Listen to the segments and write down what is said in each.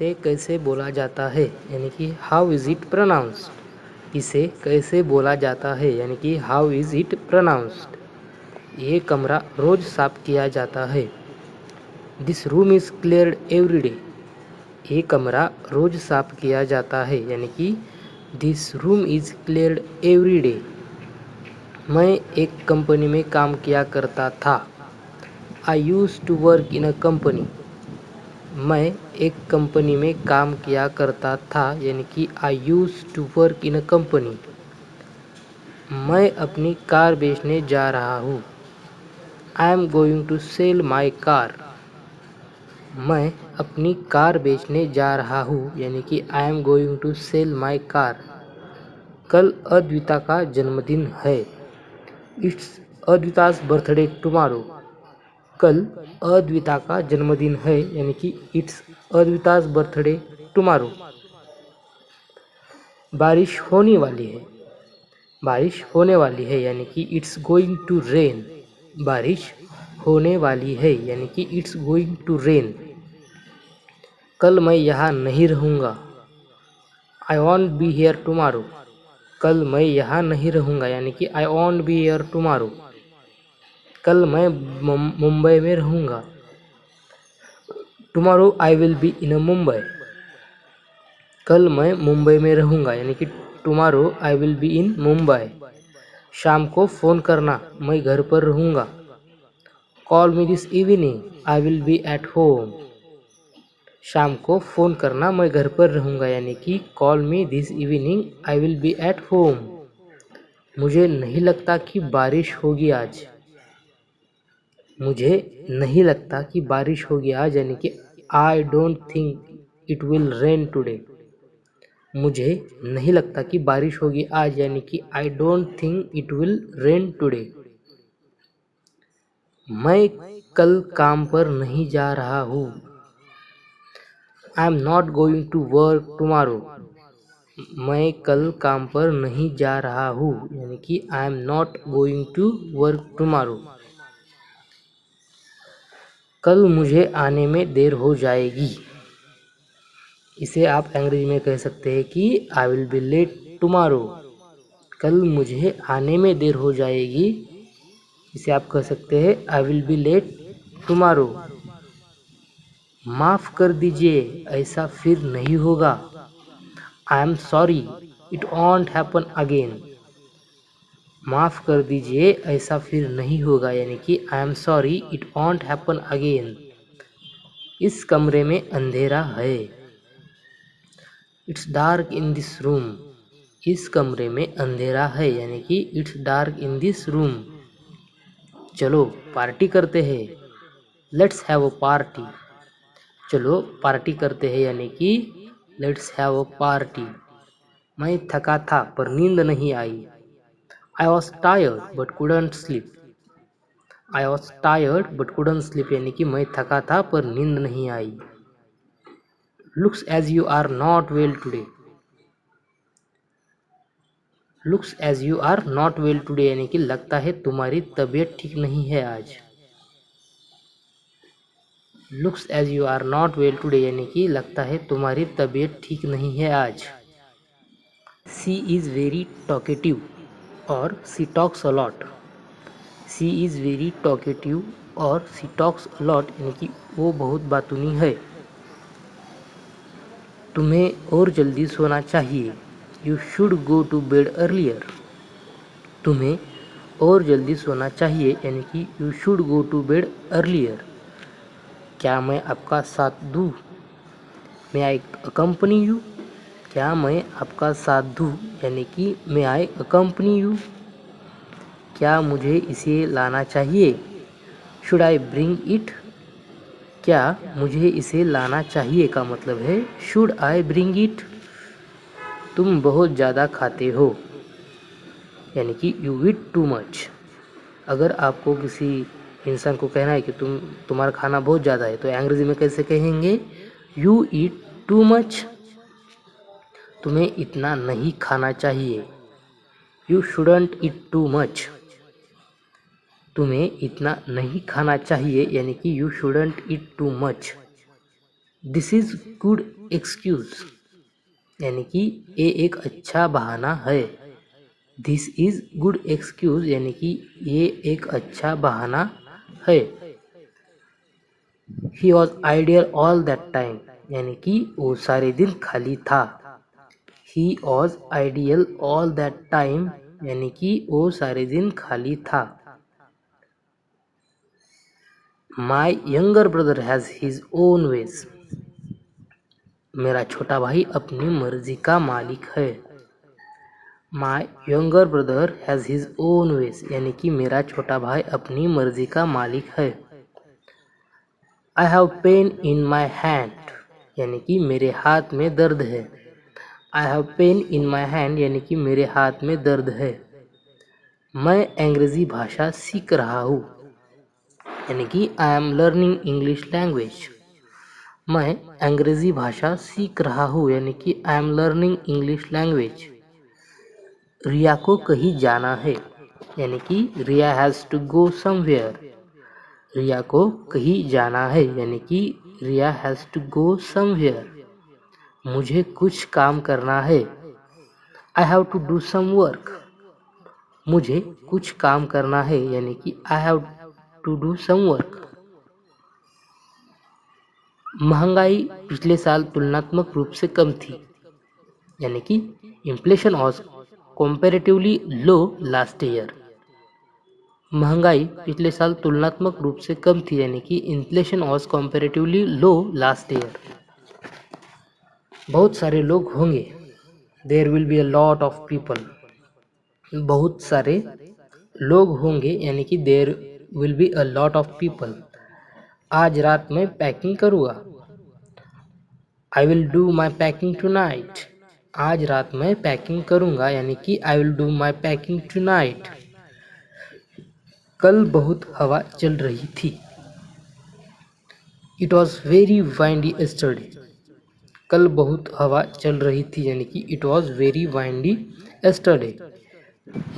इसे कैसे बोला जाता है, यानी कि हाउ इज़ इट प्रोनाउंस्ड। इसे कैसे बोला जाता है, यानी कि हाउ इज़ इट प्रोनाउंस्ड। ये कमरा रोज़ साफ किया जाता है। This room is cleared every day. ये कमरा रोज़ साफ किया जाता है, यानी कि this room is cleared every day. मैं एक कंपनी में काम किया करता था। I use to work in a company. मैं एक कंपनी में काम किया करता था, यानी कि I use to work in a company. मैं अपनी कार बेचने जा रहा हूँ। I am going to sell my car. मैं अपनी कार बेचने जा रहा हूँ, यानी कि I am going to sell my car. कल अद्विता का जन्मदिन है। इट्स अद्विता's बर्थडे टुमारो। कल अद्विता का जन्मदिन है, यानी कि इट्स अद्विता's बर्थडे टुमारो। बारिश होने वाली है। बारिश होने वाली है, यानी कि इट्स गोइंग टू रेन। बारिश होने वाली है, यानी कि इट्स गोइंग टू रेन। कल मैं यहाँ नहीं रहूँगा। I want be here tomorrow. कल मैं यहाँ नहीं रहूँगा, यानी कि I want be here tomorrow. कल मैं मुंबई में रहूँगा। Tomorrow I will be in Mumbai. कल मैं मुंबई में रहूँगा, यानी कि tomorrow I will be in Mumbai. शाम को फ़ोन करना, मैं घर पर रहूँगा। Call me this evening, I will B at home. शाम को फ़ोन करना, मैं घर पर रहूँगा, यानी कि call me this evening, I will B at home. मुझे नहीं लगता कि बारिश होगी आज। मुझे नहीं लगता कि बारिश होगी आज, यानी कि I don't think it will rain today. मुझे नहीं लगता कि बारिश होगी आज, यानी कि I don't think it will rain today. मैं कल काम पर नहीं जा रहा हूँ। I am not going to work tomorrow. मैं कल काम पर नहीं जा रहा हूँ, यानी कि I am not going to work tomorrow. कल मुझे आने में देर हो जाएगी। इसे आप अंग्रेजी में कह सकते हैं कि I will be late tomorrow. कल मुझे आने में देर हो जाएगी। इसे आप कह सकते हैं I will be late tomorrow. माफ़ कर दीजिए, ऐसा फिर नहीं होगा। I am sorry, it won't happen again. माफ़ कर दीजिए, ऐसा फिर नहीं होगा, यानी कि I am sorry, it won't happen again. इस कमरे में अंधेरा है। It's dark in this room. इस कमरे में अंधेरा है, यानी कि it's dark in this room. चलो पार्टी करते हैं। Let's have a party. चलो पार्टी करते हैं, यानी कि लेट्स हैव अ पार्टी। मैं थका था पर नींद नहीं आई। I was tired but couldn't sleep. I was tired but couldn't sleep, यानी कि मैं थका था पर नींद नहीं आई। Looks as you are not well today. Looks as you are not well today, यानी कि लगता है तुम्हारी तबीयत ठीक नहीं है आज। Looks as you are not well today, यानी कि लगता है तुम्हारी तबीयत ठीक नहीं है आज। सी इज़ वेरी टॉकेटिव और she talks a lot. She is very talkative और सी टॉक्स अ लॉट, यानी कि वो बहुत बातूनी है। तुम्हें और जल्दी सोना चाहिए। You should go to bed earlier. तुम्हें और जल्दी सोना चाहिए, यानी कि you should go to bed earlier. क्या मैं आपका साथ दूँ? May I accompany you. क्या मैं आपका साथ दूँ, यानी कि मे आई अकम्पनी यू। क्या मुझे इसे लाना चाहिए? Should I bring it. क्या मुझे इसे लाना चाहिए का मतलब है शुड आई ब्रिंग इट। तुम बहुत ज़्यादा खाते हो, यानी कि यू ईट टू मच। अगर आपको किसी इंसान को कहना है कि तुम्हारा खाना बहुत ज़्यादा है, तो अंग्रेजी में कैसे कहेंगे? You eat too much. तुम्हें इतना नहीं खाना चाहिए। You shouldn't eat too much. तुम्हें इतना नहीं खाना चाहिए, यानी कि you shouldn't eat too much. This is good excuse यानी कि ये एक अच्छा बहाना है। दिस इज गुड एक्सक्यूज यानी कि ये एक अच्छा बहाना है। He was ideal all that time यानी कि वो सारे दिन खाली था। He was ideal all that time यानी कि वो सारे दिन खाली था। My younger brother has his own ways मेरा छोटा भाई अपनी मर्जी का मालिक है। My younger brother has his own ways यानी कि मेरा छोटा भाई अपनी मर्जी का मालिक है। I have pain in my hand यानी कि मेरे हाथ में दर्द है। I have pain in my hand यानी कि मेरे हाथ में दर्द है। मैं अंग्रेजी भाषा सीख रहा हूँ यानी कि I am learning English language. मैं अंग्रेजी भाषा सीख रहा हूँ यानी कि I am learning English language. Riya को कहीं जाना है यानी कि Riya has to go somewhere. Riya को कहीं जाना है यानी कि Riya has to go somewhere. मुझे कुछ काम करना है। I have to do some work. मुझे कुछ काम करना है यानी कि I have to do some work. महंगाई पिछले साल तुलनात्मक रूप से कम थी यानी कि inflation was comparatively low last year. महंगाई पिछले साल तुलनात्मक रूप से कम थी यानी कि inflation was comparatively low last year. बहुत सारे लोग होंगे। There will be a lot of people. बहुत सारे लोग होंगे यानी कि there will be a lot of people. आज रात में पैकिंग करूँगा। I will do my packing tonight. आज रात में पैकिंग करूँगा यानी कि I will do my packing tonight. कल बहुत हवा चल रही थी। It was very windy yesterday. कल बहुत हवा चल रही थी यानी कि it was very windy yesterday.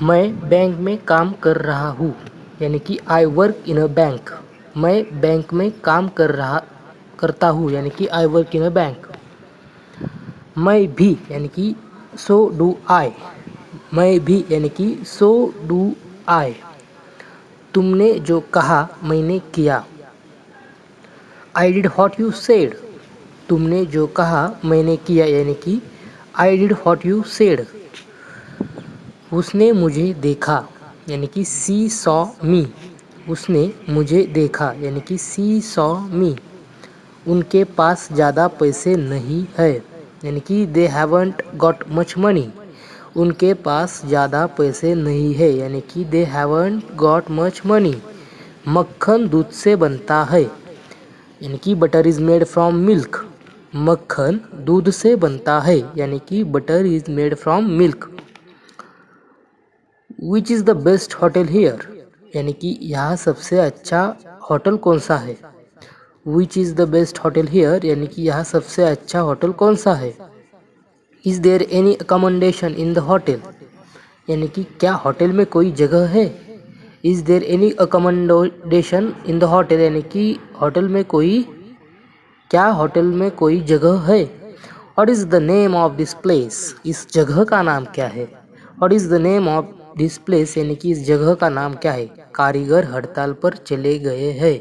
मैं बैंक में काम कर रहा हूँ यानी कि I work in a bank. मैं बैंक में काम करता हूँ यानी कि I work in a bank. मैं भी यानी कि सो डू आई। मैं भी यानी कि सो डू आई। तुमने जो कहा मैंने किया। I did what you said. तुमने जो कहा मैंने किया यानी कि I did what you said. उसने मुझे देखा यानी कि सी सॉ मी। उसने मुझे देखा यानी कि सी सॉ मी। उनके पास ज़्यादा पैसे नहीं है यानी कि they haven't got much money. उनके पास ज़्यादा पैसे नहीं है यानी कि they haven't got much money. मक्खन दूध से बनता है यानी कि butter is made from milk. मक्खन दूध से बनता है यानी कि butter is made from milk. Which is the best hotel here यानी कि यहाँ सबसे अच्छा होटल कौन सा है। Which is the best hotel here यानी कि यहाँ सबसे अच्छा होटल कौन सा है। Is there any accommodation in the hotel यानी कि क्या होटल में कोई जगह है। Is there any accommodation in the hotel यानी कि होटल में कोई क्या होटल में कोई जगह है। What is the name of this place. इस जगह का नाम क्या है। What is the name of this place यानी कि इस जगह का नाम क्या है। कारीगर हड़ताल पर चले गए हैं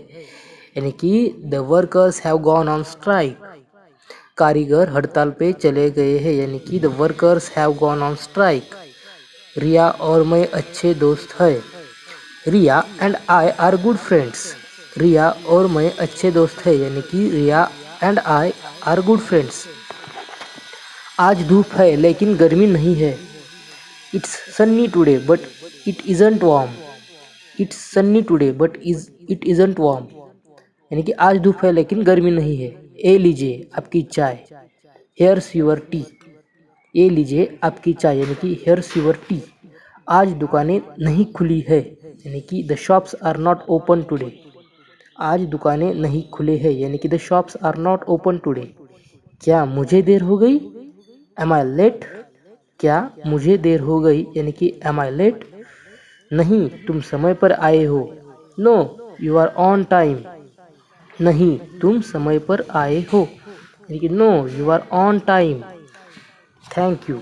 यानी कि the workers have gone on strike. कारीगर हड़ताल पे चले गए हैं यानी कि the workers have gone on strike. Ria और मैं अच्छे दोस्त हैं। Ria and I are good friends. Ria और मैं अच्छे दोस्त हैं यानी कि Ria and I are good friends. आज धूप है लेकिन गर्मी नहीं है। It's sunny today but it isn't warm. It's sunny today but it isn't warm यानी कि आज धूप है लेकिन गर्मी नहीं है। ए लीजिए आपकी चाय। Here's your tea. ये लीजिए आपकी चाय यानी कि हेयर्स यूर टी। आज दुकानें नहीं खुली है यानी कि the shops are not open today. आज दुकानें नहीं खुले हैं यानी कि the shops are not open today. क्या मुझे देर हो गई। Am I late. क्या मुझे देर हो गई यानी कि एम आई लेट। नहीं तुम समय पर आए हो। No you are on time. नहीं तुम समय पर आए हो। यानी कि no, you are on time, thank you.